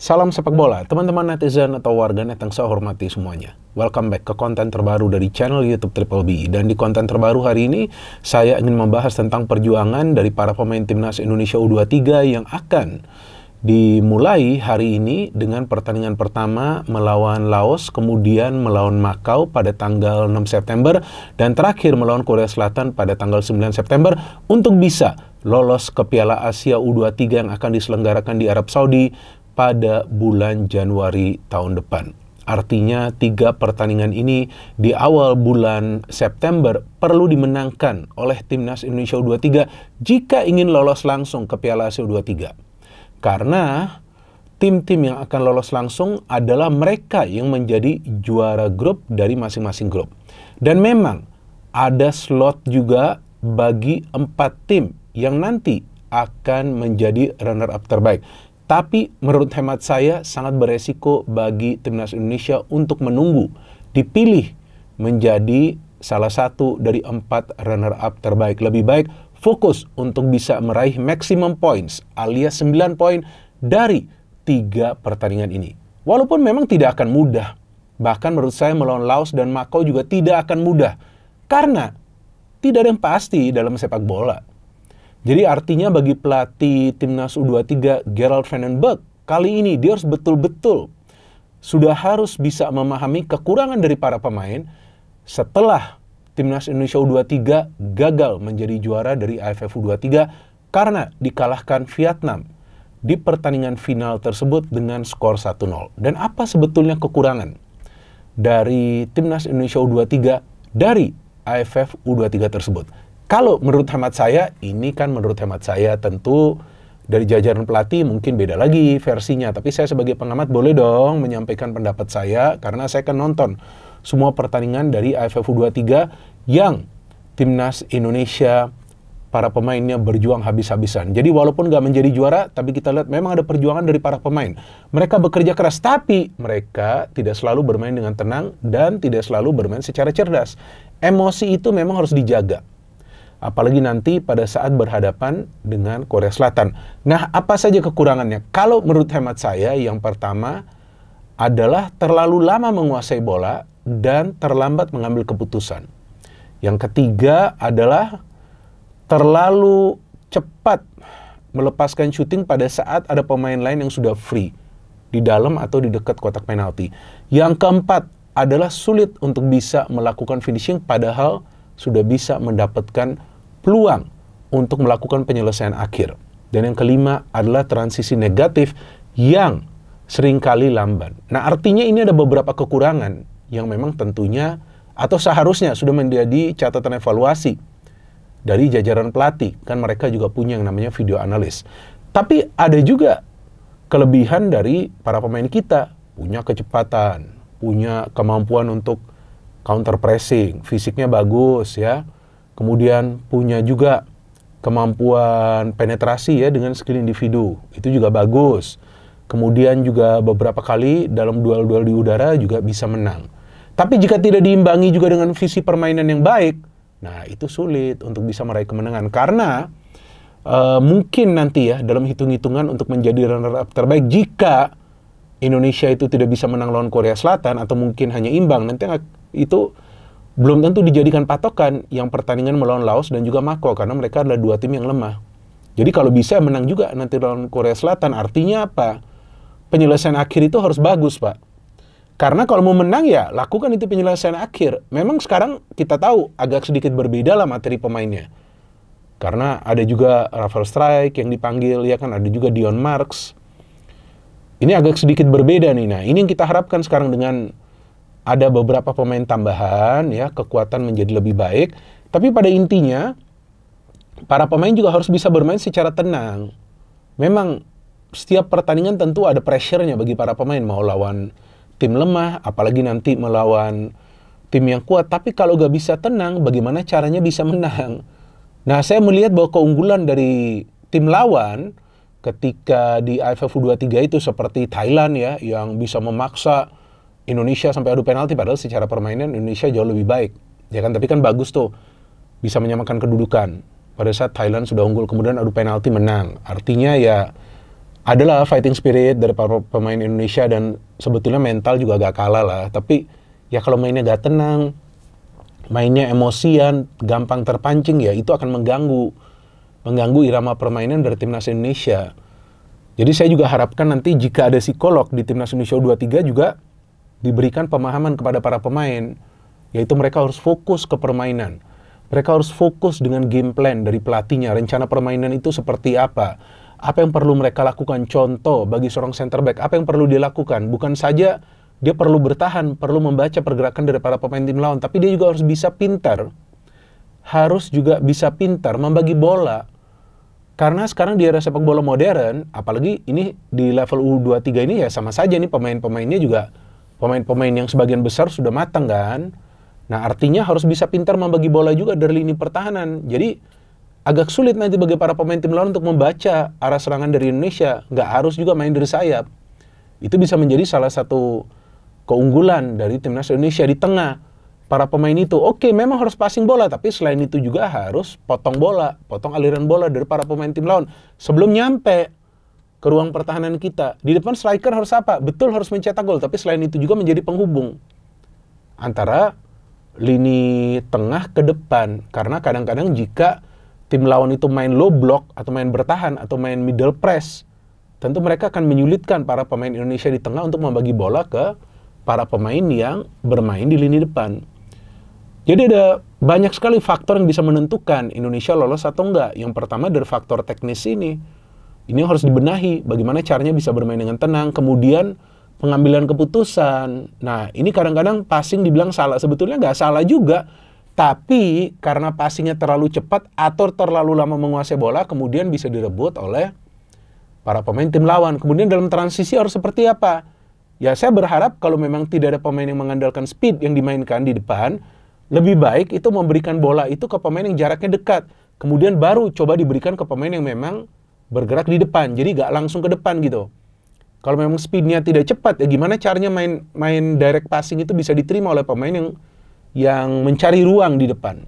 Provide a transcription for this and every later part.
Salam sepak bola, teman-teman netizen atau warganet yang saya hormati semuanya. Welcome back ke konten terbaru dari channel YouTube Triple B. Dan di konten terbaru hari ini, saya ingin membahas tentang perjuangan dari para pemain Timnas Indonesia U23 yang akan dimulai hari ini dengan pertandingan pertama melawan Laos, kemudian melawan Makau pada tanggal 6 September, dan terakhir melawan Korea Selatan pada tanggal 9 September untuk bisa lolos ke Piala Asia U23 yang akan diselenggarakan di Arab Saudi pada bulan Januari tahun depan. Artinya 3 pertandingan ini di awal bulan September perlu dimenangkan oleh Timnas Indonesia U23 jika ingin lolos langsung ke Piala Asia U23. Karena tim-tim yang akan lolos langsung adalah mereka yang menjadi juara grup dari masing-masing grup. Dan memang ada slot juga bagi 4 tim yang nanti akan menjadi runner-up terbaik. Tapi menurut hemat saya sangat beresiko bagi Timnas Indonesia untuk menunggu dipilih menjadi salah satu dari 4 runner-up terbaik. Lebih baik fokus untuk bisa meraih maximum points alias 9 poin dari 3 pertandingan ini. Walaupun memang tidak akan mudah. Bahkan menurut saya melawan Laos dan Makau juga tidak akan mudah. Karena tidak ada yang pasti dalam sepak bola. Jadi artinya bagi pelatih Timnas U23 Gerald van den Berg, kali ini dia harus betul-betul sudah harus bisa memahami kekurangan dari para pemain setelah Timnas Indonesia U23 gagal menjadi juara dari AFF U23 karena dikalahkan Vietnam di pertandingan final tersebut dengan skor 1-0. Dan apa sebetulnya kekurangan dari Timnas Indonesia U23 dari AFF U23 tersebut? Kalau menurut hemat saya, ini kan menurut hemat saya tentu dari jajaran pelatih mungkin beda lagi versinya. Tapi saya sebagai pengamat boleh dong menyampaikan pendapat saya karena saya kan nonton semua pertandingan dari AFF U23 yang Timnas Indonesia para pemainnya berjuang habis-habisan. Jadi walaupun nggak menjadi juara, tapi kita lihat memang ada perjuangan dari para pemain. Mereka bekerja keras, tapi mereka tidak selalu bermain dengan tenang dan tidak selalu bermain secara cerdas. Emosi itu memang harus dijaga. Apalagi nanti pada saat berhadapan dengan Korea Selatan. Nah, apa saja kekurangannya? Kalau menurut hemat saya, yang pertama adalah terlalu lama menguasai bola dan terlambat mengambil keputusan. Yang ketiga adalah terlalu cepat melepaskan syuting pada saat ada pemain lain yang sudah free di dalam atau di dekat kotak penalti. Yang keempat adalah sulit untuk bisa melakukan finishing padahal sudah bisa mendapatkan peluang untuk melakukan penyelesaian akhir. Dan yang kelima adalah transisi negatif yang seringkali lamban. Nah, artinya ini ada beberapa kekurangan yang memang tentunya atau seharusnya sudah menjadi catatan evaluasi dari jajaran pelatih. Kan mereka juga punya yang namanya video analis. Tapi ada juga kelebihan dari para pemain kita. Punya kecepatan, punya kemampuan untuk counter pressing, fisiknya bagus ya. Kemudian punya juga kemampuan penetrasi ya dengan skill individu. Itu juga bagus. Kemudian juga beberapa kali dalam duel-duel di udara juga bisa menang. Tapi jika tidak diimbangi juga dengan visi permainan yang baik, nah itu sulit untuk bisa meraih kemenangan. Karena mungkin nanti ya dalam hitung-hitungan untuk menjadi runner-up terbaik jika Indonesia itu tidak bisa menang lawan Korea Selatan atau mungkin hanya imbang, nanti itu belum tentu dijadikan patokan yang pertandingan melawan Laos dan juga Makau karena mereka adalah 2 tim yang lemah. Jadi kalau bisa menang juga nanti lawan Korea Selatan, artinya apa? Penyelesaian akhir itu harus bagus, Pak. Karena kalau mau menang ya lakukan itu penyelesaian akhir. Memang sekarang kita tahu agak sedikit berbeda lah materi pemainnya. Karena ada juga Rafael Strijk yang dipanggil, ya kan, ada juga Dion Marks. Ini agak sedikit berbeda nih. Nah, ini yang kita harapkan sekarang dengan ada beberapa pemain tambahan, ya, kekuatan menjadi lebih baik. Tapi pada intinya, para pemain juga harus bisa bermain secara tenang. Memang setiap pertandingan tentu ada pressure-nya bagi para pemain. Mau lawan tim lemah, apalagi nanti melawan tim yang kuat. Tapi kalau gak bisa tenang, bagaimana caranya bisa menang? Nah, saya melihat bahwa keunggulan dari tim lawan ketika di AFF U23 itu seperti Thailand ya, yang bisa memaksa Indonesia sampai adu penalti, padahal secara permainan Indonesia jauh lebih baik. Ya kan, tapi kan bagus tuh, bisa menyamakan kedudukan. Pada saat Thailand sudah unggul, kemudian adu penalti menang. Artinya ya, adalah fighting spirit dari para pemain Indonesia dan sebetulnya mental juga agak kalah lah. Tapi ya kalau mainnya gak tenang, mainnya emosian, gampang terpancing, ya itu akan mengganggu irama permainan dari timnas Indonesia. Jadi saya juga harapkan nanti jika ada psikolog di timnas Indonesia U23 juga diberikan pemahaman kepada para pemain, yaitu mereka harus fokus ke permainan. Mereka harus fokus dengan game plan dari pelatihnya, rencana permainan itu seperti apa yang perlu mereka lakukan. Contoh bagi seorang center back, apa yang perlu dilakukan? Bukan saja dia perlu bertahan, perlu membaca pergerakan dari para pemain tim lawan, tapi dia juga harus bisa pintar. Harus juga bisa pintar membagi bola. Karena sekarang di era sepak bola modern, apalagi ini di level U23 ini ya sama saja nih pemain-pemainnya juga pemain-pemain yang sebagian besar sudah matang kan. Nah artinya harus bisa pintar membagi bola juga dari lini pertahanan. Jadi agak sulit nanti bagi para pemain tim lawan untuk membaca arah serangan dari Indonesia. Nggak harus juga main dari sayap. Itu bisa menjadi salah satu keunggulan dari timnas Indonesia di tengah. Para pemain itu, oke, memang harus passing bola, tapi selain itu juga harus potong bola, potong aliran bola dari para pemain tim lawan sebelum nyampe ke ruang pertahanan kita. Di depan striker harus apa? Betul harus mencetak gol, tapi selain itu juga menjadi penghubung antara lini tengah ke depan. Karena kadang-kadang jika tim lawan itu main low block atau main bertahan atau main middle press, tentu mereka akan menyulitkan para pemain Indonesia di tengah untuk membagi bola ke para pemain yang bermain di lini depan. Jadi ada banyak sekali faktor yang bisa menentukan Indonesia lolos atau enggak. Yang pertama dari faktor teknis ini. Ini yang harus dibenahi, bagaimana caranya bisa bermain dengan tenang. Kemudian pengambilan keputusan. Nah ini kadang-kadang passing dibilang salah, sebetulnya nggak salah juga. Tapi karena passingnya terlalu cepat atau terlalu lama menguasai bola, kemudian bisa direbut oleh para pemain tim lawan. Kemudian dalam transisi harus seperti apa? Ya saya berharap kalau memang tidak ada pemain yang mengandalkan speed yang dimainkan di depan, lebih baik itu memberikan bola itu ke pemain yang jaraknya dekat. Kemudian baru coba diberikan ke pemain yang memang bergerak di depan. Jadi nggak langsung ke depan gitu. Kalau memang speednya tidak cepat, ya gimana caranya main direct passing itu bisa diterima oleh pemain yang mencari ruang di depan.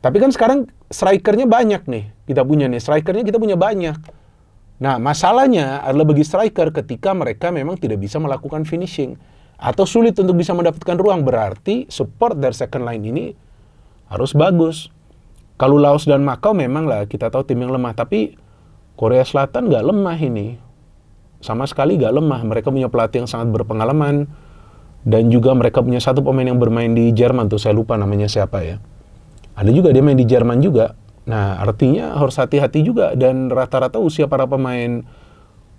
Tapi kan sekarang strikernya banyak nih. Kita punya banyak. Nah, masalahnya adalah bagi striker ketika mereka memang tidak bisa melakukan finishing atau sulit untuk bisa mendapatkan ruang, berarti support dari second line ini harus bagus. Kalau Laos dan Makau memang lah kita tahu tim yang lemah, tapi Korea Selatan nggak lemah ini. Sama sekali nggak lemah. Mereka punya pelatih yang sangat berpengalaman dan juga mereka punya satu pemain yang bermain di Jerman tuh, saya lupa namanya siapa ya. Ada juga dia main di Jerman juga. Nah, artinya harus hati-hati juga. Dan rata-rata usia para pemain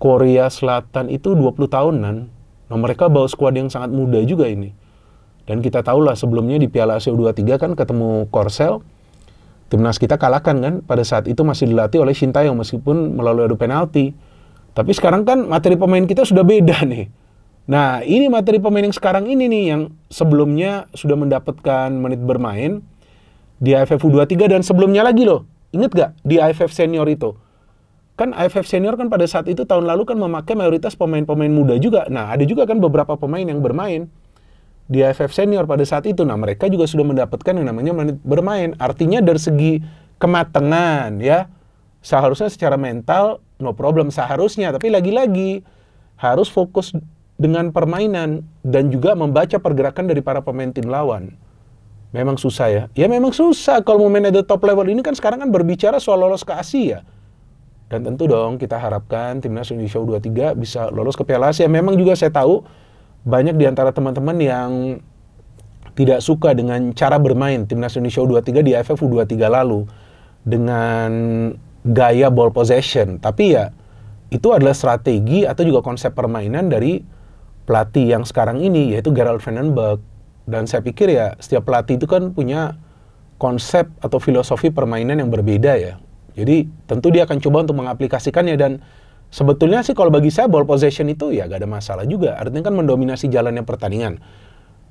Korea Selatan itu 20 tahunan. Nah, mereka bawa skuad yang sangat muda juga ini. Dan kita tahulah sebelumnya di Piala Asia U23 kan ketemu Korsel. Timnas kita kalahkan kan. Pada saat itu masih dilatih oleh Shin Tae-yong meskipun melalui adu penalti. Tapi sekarang kan materi pemain kita sudah beda nih. Nah, ini materi pemain yang sekarang ini nih yang sebelumnya sudah mendapatkan menit bermain di AFF U23 dan sebelumnya lagi loh. Ingat gak di AFF Senior itu? Kan AFF Senior kan pada saat itu tahun lalu kan memakai mayoritas pemain-pemain muda juga. Nah ada juga kan beberapa pemain yang bermain di AFF Senior pada saat itu. Nah mereka juga sudah mendapatkan yang namanya menit bermain. Artinya dari segi kematangan ya, seharusnya secara mental no problem seharusnya. Tapi lagi-lagi harus fokus dengan permainan dan juga membaca pergerakan dari para pemain tim lawan. Memang susah ya. Ya memang susah kalau mau main at the top level ini kan sekarang kan berbicara soal lolos ke Asia. Dan tentu dong kita harapkan timnas Indonesia U23 bisa lolos ke Piala Asia. Memang juga saya tahu banyak di antara teman-teman yang tidak suka dengan cara bermain timnas Indonesia U23 di AFF U23 lalu. Dengan gaya ball possession. Tapi ya itu adalah strategi atau juga konsep permainan dari pelatih yang sekarang ini yaitu Gerald Van den Berg. Dan saya pikir ya setiap pelatih itu kan punya konsep atau filosofi permainan yang berbeda ya. Jadi tentu dia akan coba untuk mengaplikasikannya dan sebetulnya sih kalau bagi saya ball possession itu ya gak ada masalah juga. Artinya kan mendominasi jalannya pertandingan.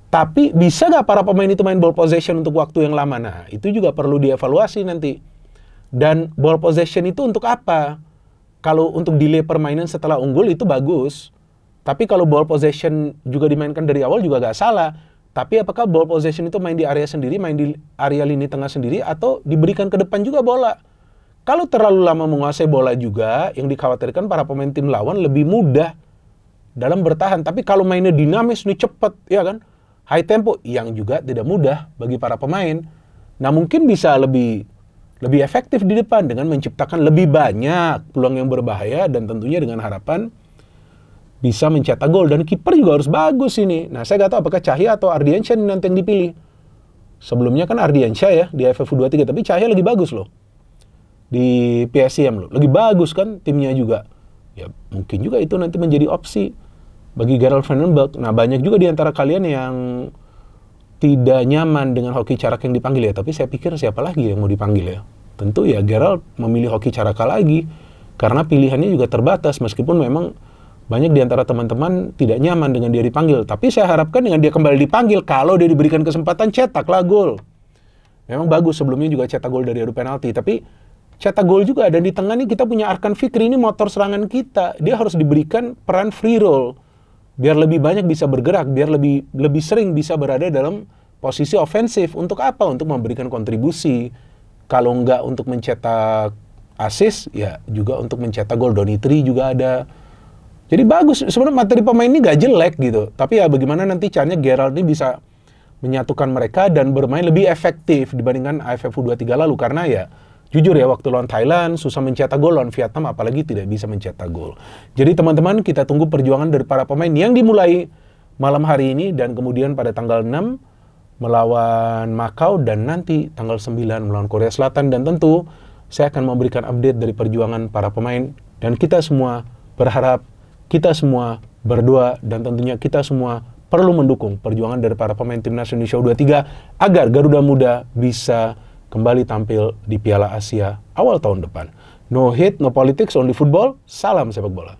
Tapi bisa gak para pemain itu main ball possession untuk waktu yang lama? Nah itu juga perlu dievaluasi nanti. Dan ball possession itu untuk apa? Kalau untuk delay permainan setelah unggul itu bagus. Tapi kalau ball possession juga dimainkan dari awal juga gak salah. Tapi apakah ball possession itu main di area sendiri, main di area lini tengah sendiri, atau diberikan ke depan juga bola? Kalau terlalu lama menguasai bola juga, yang dikhawatirkan para pemain tim lawan lebih mudah dalam bertahan. Tapi kalau mainnya dinamis, nih cepet, ya kan? High tempo, yang juga tidak mudah bagi para pemain. Nah, mungkin bisa lebih efektif di depan dengan menciptakan lebih banyak peluang yang berbahaya dan tentunya dengan harapan bisa mencetak gol. Dan kiper juga harus bagus ini. Nah, saya nggak tahu apakah Cahya atau Ardiansyah nanti yang dipilih. Sebelumnya kan Ardiansyah ya di AFF U23, tapi Cahya lagi bagus loh di PSIM loh. Lagi bagus kan timnya juga. Ya mungkin juga itu nanti menjadi opsi bagi Gerald van den Berg. Nah, banyak juga di antara kalian yang tidak nyaman dengan Hoki Caraka yang dipanggil ya. Tapi saya pikir siapa lagi yang mau dipanggil ya? Tentu ya Gerald memilih Hoki Caraka lagi. Karena pilihannya juga terbatas. Meskipun memang banyak di antara teman-teman tidak nyaman dengan dia dipanggil. Tapi saya harapkan dengan dia kembali dipanggil, kalau dia diberikan kesempatan, cetaklah gol. Memang bagus sebelumnya juga cetak gol dari adu penalti. Tapi cetak gol juga. Dan di tengah ini kita punya Arkan Fikri, ini motor serangan kita. Dia harus diberikan peran free roll. Biar lebih banyak bisa bergerak. Biar lebih sering bisa berada dalam posisi ofensif. Untuk apa? Untuk memberikan kontribusi. Kalau enggak untuk mencetak assist, ya juga untuk mencetak gol. Donitri juga ada. Jadi bagus, sebenarnya materi pemain ini gak jelek gitu. Tapi ya bagaimana nanti caranya Gerald ini bisa menyatukan mereka dan bermain lebih efektif dibandingkan AFF U23 lalu. Karena ya, jujur ya, waktu lawan Thailand susah mencetak gol, lawan Vietnam apalagi tidak bisa mencetak gol. Jadi teman-teman, kita tunggu perjuangan dari para pemain yang dimulai malam hari ini dan kemudian pada tanggal 6 melawan Macau dan nanti tanggal 9 melawan Korea Selatan. Dan tentu saya akan memberikan update dari perjuangan para pemain. Dan kita semua berharap, kita semua berdoa, dan tentunya kita semua perlu mendukung perjuangan dari para pemain Timnas Indonesia U23 agar Garuda Muda bisa kembali tampil di Piala Asia awal tahun depan. No hate, no politics, only football. Salam sepak bola.